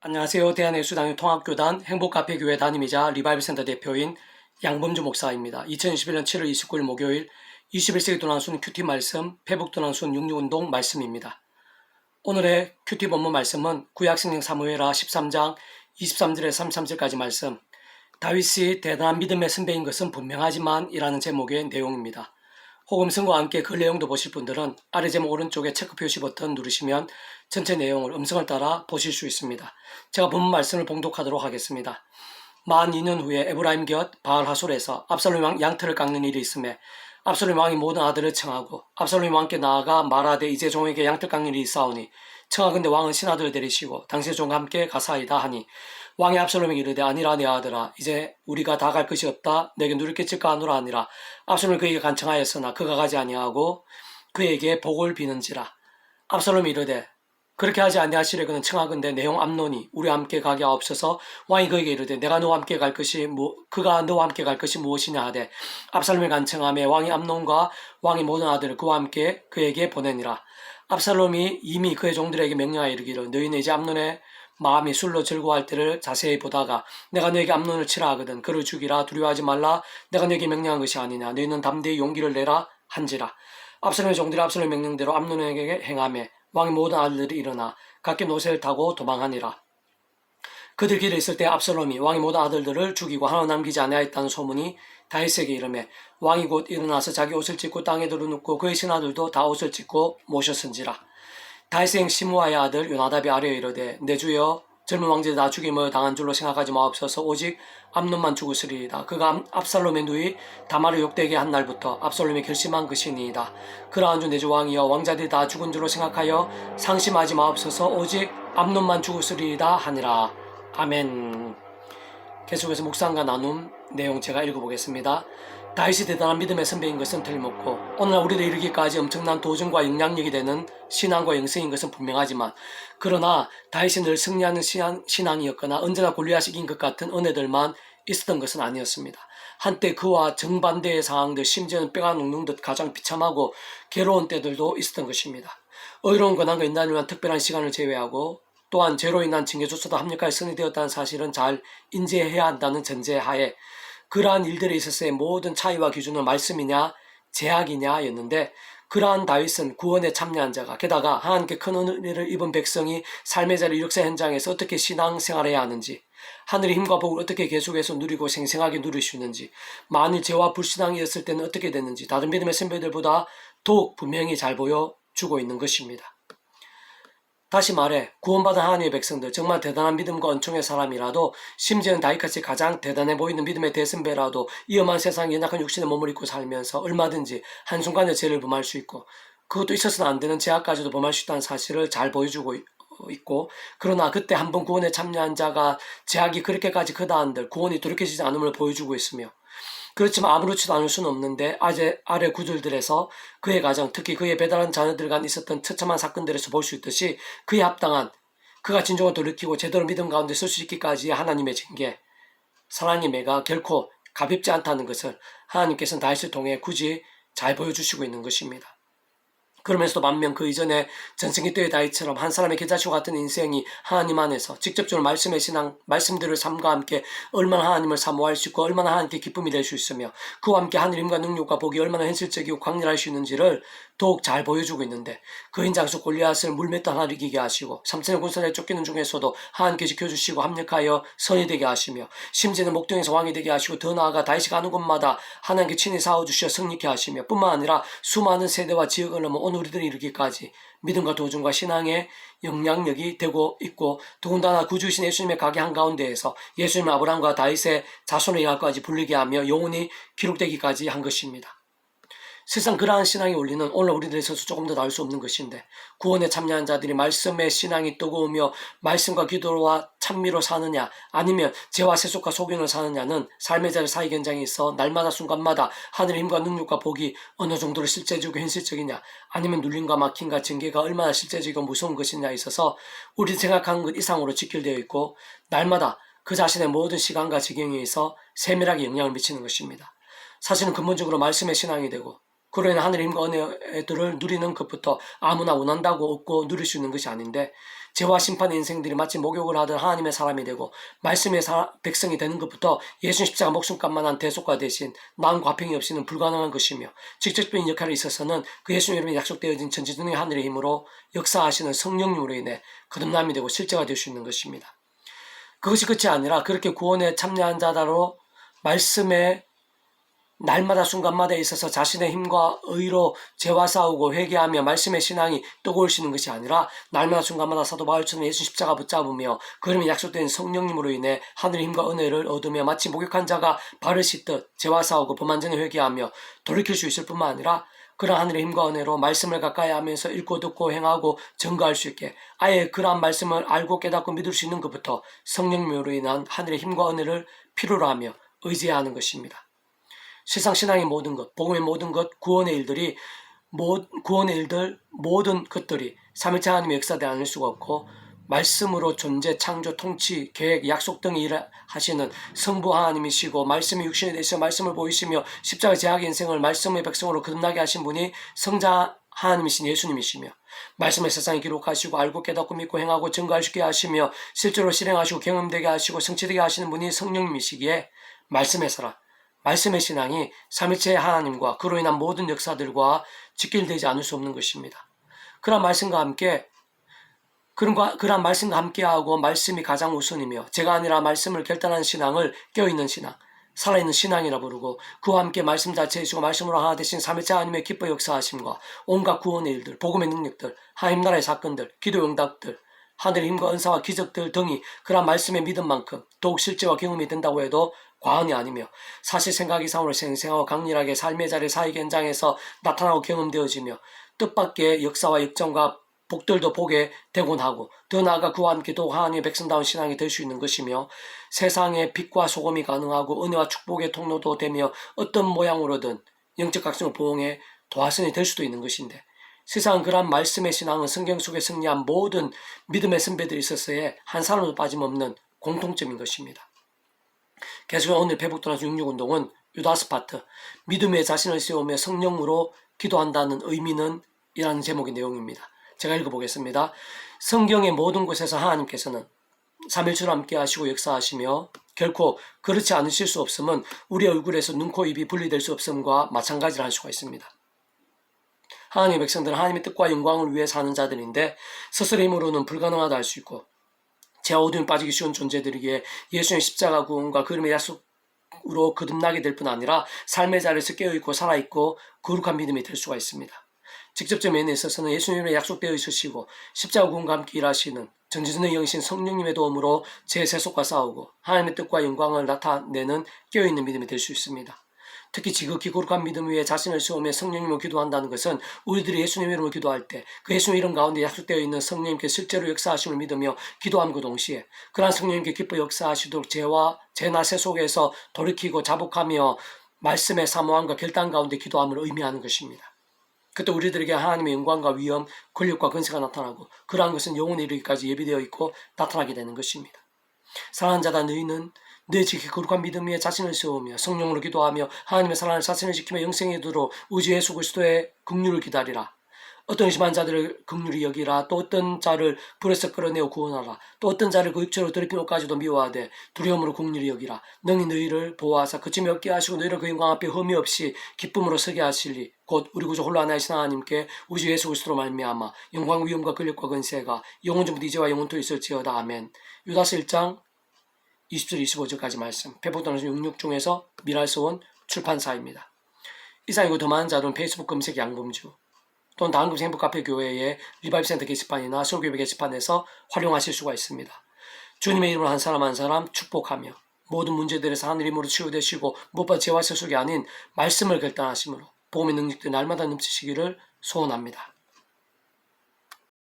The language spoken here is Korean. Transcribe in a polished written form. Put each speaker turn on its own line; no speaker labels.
안녕하세요. 대한예수당의 통합교단 행복카페교회 담임이자 리바이블센터 대표인 양범주 목사입니다. 2021년 7월 29일 목요일 21세기 도난순 큐티 말씀, 페북 도난순 66운동 말씀입니다. 오늘의 큐티 본문 말씀은 구약성경 사무엘하 13장 23절에서 33절까지 말씀, 다윗이 대단한 믿음의 선배인 것은 분명하지만 이라는 제목의 내용입니다. 호금성과 함께 그 내용도 보실 분들은 아래 제목 오른쪽에 체크 표시 버튼 누르시면 전체 내용을 음성을 따라 보실 수 있습니다. 제가 본문 말씀을 봉독하도록 하겠습니다. 만 2년 후에 에브라임 곁 바알 하솔에서 압살롬 왕 양털을 깎는 일이 있음에 압살롬 왕이 모든 아들을 청하고 압살롬 왕께 나아가 말하되 이제 종에게 양털 깎는 일이 있사오니 청하건대 왕은 신하들을 데리시고 당신의 종과 함께 가사이다 하니 왕이 압살롬에게 이르되 아니라 내 아들아 이제 우리가 다 갈 것이 없다 내게 누를 끼칠까 하노라 하니라. 압살롬이 그에게 간청하였으나 그가 가지 아니하고 그에게 복을 비는지라. 압살롬이 이르되 그렇게 하지 아니하시려 그는 청하건대 내 형 암논이 우리와 함께 가게 하옵소서. 왕이 그에게 이르되 그가 너와 함께 갈 것이 무엇이냐 하되 압살롬이 간청하며 왕이 암논과 왕의 모든 아들을 그와 함께 그에게 보내니라. 압살롬이 이미 그의 종들에게 명령하여 이르기를 너희는 이제 암논의 마음이 술로 즐거워할 때를 자세히 보다가 내가 너에게 암논을 치라 하거든 그를 죽이라. 두려워하지 말라. 내가 너에게 명령한 것이 아니냐. 너희는 담대히 용기를 내라 한지라. 압살롬의 종들이 압살롬의 명령대로 암논에게 행하며 왕의 모든 아들들이 일어나 각기 노새를 타고 도망하니라. 그들 길에 있을 때 압살롬이 왕의 모든 아들들을 죽이고 하나 남기지 아니하였다는 소문이 다윗에게 이르매 왕이 곧 일어나서 자기 옷을 찢고 땅에 들어눕고 그의 신하들도 다 옷을 찢고 모셨은지라. 다윗의 형 시므아의 아들 요나답이 아뢰어 이르되 내 주여 젊은 왕제들 다 죽임을 당한 줄로 생각하지 마옵소서. 오직 암논만 죽으시리이다. 그가 압살롬의 누이 다말을 욕되게 한 날부터 압살롬이 결심한 것이니이다. 그러한 주 내 주 왕이여 왕자들이 다 죽은 줄로 생각하여 상심하지 마옵소서. 오직 암논만 죽으시리이다 하니라. 아멘. 계속해서 묵상과 나눔 내용 제가 읽어보겠습니다. 다윗이 대단한 믿음의 선배인 것은 틀림없고 오늘날 우리들 이르기까지 엄청난 도전과 영향력이 되는 신앙과 영성인 것은 분명하지만 그러나 다윗이 늘 승리하는 신앙이었거나 언제나 골리앗이 이긴 것 같은 은혜들만 있었던 것은 아니었습니다. 한때 그와 정반대의 상황들 심지어는 뼈가 녹는 듯 가장 비참하고 괴로운 때들도 있었던 것입니다. 의로운 고난과 인난을 위한 특별한 시간을 제외하고 또한 죄로 인한 징계조차도 합력할 선이 되었다는 사실은 잘 인지해야 한다는 전제하에 그러한 일들에 있어서의 모든 차이와 기준은 말씀이냐 제약이냐 였는데 그러한 다윗은 구원에 참여한 자가 게다가 하나님께 큰 은혜를 입은 백성이 삶의 자리 역사 현장에서 어떻게 신앙생활해야 하는지 하늘의 힘과 복을 어떻게 계속해서 누리고 생생하게 누릴 수 있는지 만일 죄와 불신앙이었을 때는 어떻게 됐는지 다른 믿음의 선배들보다 더욱 분명히 잘 보여주고 있는 것입니다. 다시 말해 구원받은 하나님의 백성들 정말 대단한 믿음과 은총의 사람이라도 심지어는 다윗같이 가장 대단해 보이는 믿음의 대선배라도 위험한 세상에 연약한 육신의 몸을 입고 살면서 얼마든지 한순간에 죄를 범할 수 있고 그것도 있어서는 안 되는 죄악까지도 범할 수 있다는 사실을 잘 보여주고 있고 그러나 그때 한번 구원에 참여한 자가 죄악이 그렇게까지 크다 한들 구원이 돌이켜지지 않음을 보여주고 있으며 그렇지만 아무렇지도 않을 수는 없는데 아래 구절들에서 그의 가정 특히 그의 배달한 자녀들 간 있었던 처참한 사건들에서 볼 수 있듯이 그에 합당한 그가 진정을 돌이키고 제대로 믿음 가운데 설 수 있기까지의 하나님의 징계 사랑의 매가 결코 가볍지 않다는 것을 하나님께서는 다윗을 통해 굳이 잘 보여주시고 있는 것입니다. 그러면서도 반면 그 이전에 전승기 때의 다윗처럼 한 사람의 계자치와 같은 인생이 하나님 안에서 직접적으로 말씀의 신앙, 말씀들을 삶과 함께 얼마나 하나님을 사모할 수 있고 얼마나 하나님께 기쁨이 될 수 있으며 그와 함께 하늘의 힘과 능력과 복이 얼마나 현실적이고 강렬할 수 있는지를 더욱 잘 보여주고 있는데 그 현장에서 골리앗을 물맷도 하나를 이기게 하시고 삼천의 군사에 쫓기는 중에서도 하나님께 지켜주시고 합력하여 선이 되게 하시며 심지어는 목동에서 왕이 되게 하시고 더 나아가 다윗이 가는 곳마다 하나님께 친히 싸워주시어 승리케 하시며 뿐만 아니라 수많은 세대와 지역을 넘어 오늘 우리들이 이르기까지 믿음과 도전과 신앙의 영향력이 되고 있고 더군다나 구주이신 예수님의 가게 한가운데에서 예수님의 아브라함과 다윗의 자손의 이하까지 불리게 하며 영원히 기록되기까지 한 것입니다. 세상 그러한 신앙이 올리는 오늘 우리들에 있어서 조금 더 나을 수 없는 것인데 구원에 참여한 자들이 말씀의 신앙이 뜨거우며 말씀과 기도와 찬미로 사느냐 아니면 죄와 세속과 속임을 사느냐는 삶의 자리 사익 현장에 있어 날마다 순간마다 하늘의 힘과 능력과 복이 어느 정도로 실제적이고 현실적이냐 아니면 눌림과 막힘과 징계가 얼마나 실제적이고 무서운 것이냐에 있어서 우리 생각한 것 이상으로 직결되어 있고 날마다 그 자신의 모든 시간과 지경에 있어 세밀하게 영향을 미치는 것입니다. 사실은 근본적으로 말씀의 신앙이 되고 그로 인해 하늘의 힘과 은혜들을 누리는 것부터 아무나 원한다고 얻고 누릴 수 있는 것이 아닌데, 죄와 심판의 인생들이 마치 목욕을 하던 하나님의 사람이 되고 말씀의 백성이 되는 것부터 예수 십자가 목숨값만한 대속과 대신 나은 과평이 없이는 불가능한 것이며, 직접적인 역할에 있어서는 그 예수님 이름에 약속되어진 전지전능의 하늘의 힘으로 역사하시는 성령님으로 인해 거듭남이 되고 실제가 될 수 있는 것입니다. 그것이 끝이 아니라 그렇게 구원에 참여한 자다로 말씀에 날마다 순간마다 있어서 자신의 힘과 의로 죄와 싸우고 회개하며 말씀의 신앙이 뜨거울수있는 것이 아니라 날마다 순간마다 사도 바울처럼 예수 십자가 붙잡으며 그름이 약속된 성령님으로 인해 하늘의 힘과 은혜를 얻으며 마치 목욕한 자가 발을 씻듯 죄와 싸우고 범한 전에 회개하며 돌이킬 수 있을 뿐만 아니라 그런 하늘의 힘과 은혜로 말씀을 가까이 하면서 읽고 듣고 행하고 증거할 수 있게, 아예 그러한 말씀을 알고 깨닫고 믿을 수 있는 것부터 성령님으로 인한 하늘의 힘과 은혜를 필요로 하며 의지해야 하는 것입니다. 세상 신앙의 모든 것, 복음의 모든 것, 구원의 일들, 모든 것들이 삼위일체 하나님의 역사되지 않을 수가 없고, 말씀으로 존재, 창조, 통치, 계획, 약속 등의 일을 하시는 성부 하나님이시고, 말씀이 육신에 대해서 말씀을 보이시며 십자가 제약의 인생을 말씀의 백성으로 거듭나게 하신 분이 성자 하나님이신 예수님이시며, 말씀을 세상에 기록하시고 알고 깨닫고 믿고 행하고 증거할 수 있게 하시며 실제로 실행하시고 경험되게 하시고 성취되게 하시는 분이 성령님이시기에, 말씀의 사랑, 말씀의 신앙이 삼위일체 하나님과 그로 인한 모든 역사들과 직결되지 않을 수 없는 것입니다. 그러한 말씀과 함께하고 말씀이 가장 우선이며, 제가 아니라 말씀을 결단하는 신앙을 깨어있는 신앙, 살아있는 신앙이라 부르고, 그와 함께 말씀 자체이시고 말씀으로 하나 되신 삼위일체 하나님의 기뻐 역사하심과 온갖 구원의 일들, 복음의 능력들, 하나님 나라의 사건들, 기도 응답들, 하늘의 힘과 은사와 기적들 등이 그러한 말씀의 믿음만큼 더욱 실제와 경험이 된다고 해도 과언이 아니며, 사실 생각 이상으로 생생하고 강렬하게 삶의 자리 사역 현장에서 나타나고 경험되어지며, 뜻밖의 역사와 역정과 복들도 보게 되곤 하고, 더 나아가 그와 함께 또 하나님의 백성다운 신앙이 될 수 있는 것이며, 세상의 빛과 소금이 가능하고 은혜와 축복의 통로도 되며 어떤 모양으로든 영적 각성을 보응해 도화선이 될 수도 있는 것인데, 세상은 그러한 말씀의 신앙은 성경 속에 승리한 모든 믿음의 선배들이 있었어에 한 사람도 빠짐없는 공통점인 것입니다. 계속해서 오늘 페북도나스 66운동은 유다스 파트, 믿음의 자신을 세우며 성령으로 기도한다는 의미는 이라는 제목의 내용입니다. 제가 읽어보겠습니다. 성경의 모든 곳에서 하나님께서는 삼일주로 함께 하시고 역사하시며 결코 그렇지 않으실 수 없음은 우리 얼굴에서 눈, 코, 입이 분리될 수 없음과 마찬가지를 할 수가 있습니다. 하나님의 백성들은 하나님의 뜻과 영광을 위해 사는 자들인데, 스스로의 힘으로는 불가능하다 할 수 있고, 죄와 어둠에 빠지기 쉬운 존재들이기에 예수의 십자가 구원과 그름의 약속으로 거듭나게 될 뿐 아니라 삶의 자리에서 깨어있고 살아있고 거룩한 믿음이 될 수가 있습니다. 직접적 면에 있어서는 예수님의 약속되어 있으시고 십자가 구원과 함께 일하시는 전지전능의 영이신 성령님의 도움으로 제 세속과 싸우고 하나님의 뜻과 영광을 나타내는 깨어있는 믿음이 될 수 있습니다. 특히 지극히 거룩한 믿음 위에 자신을 세우며 성령님으로 기도한다는 것은 우리들이 예수님 이름으로 기도할 때 그 예수님 이름 가운데 약속되어 있는 성령님께 실제로 역사하심을 믿으며 기도함과 동시에 그러한 성령님께 기뻐 역사하시도록 죄나 세속에서 돌이키고 자복하며 말씀의 사모함과 결단 가운데 기도함을 의미하는 것입니다. 그때 우리들에게 하나님의 영광과 위엄, 권력과 권세가 나타나고 그러한 것은 영혼에 이르기까지 예비되어 있고 나타나게 되는 것입니다. 사랑하는 자다, 너희는 내 지극히 거룩한 믿음 위에 자신을 세우며 성령으로 기도하며 하나님의 사랑을 자신을 지키며 영생에 이르도록 우주 예수 그리스도의 긍휼을 기다리라. 어떤 의심한 자들을 긍휼히 여기라. 또 어떤 자를 불에서 끌어내어 구원하라. 또 어떤 자를 그 육체로 더럽히노까지도 미워하되 두려움으로 긍휼히 여기라. 능히 너희를 보호하사 그쯤에 얻게 하시고 너희를 그 영광 앞에 흠이 없이 기쁨으로 서게 하시리. 곧 우리 구주 홀로 하나이신 하나님께 우주 예수 그리스도로 말미암아 영광, 위엄과 권력과 권세가 영원전부터 이제와 영원토록 있을지어다. 아멘. 유다서 1장 20절 25절까지 말씀, 페북도나스 66 중에서 미랄서원 출판사입니다. 이상이고 더 많은 자들은 페이스북 검색 양범주 또는 다한금식 행복카페교회의 리바이브센터 게시판이나 설교회 게시판에서 활용하실 수가 있습니다. 주님의 이름으로 한 사람 한 사람 축복하며 모든 문제들에서 하늘 힘으로 치유되시고 무엇보다 죄와 세속이 아닌 말씀을 결단하심으로 복음의 능력들 날마다 넘치시기를 소원합니다.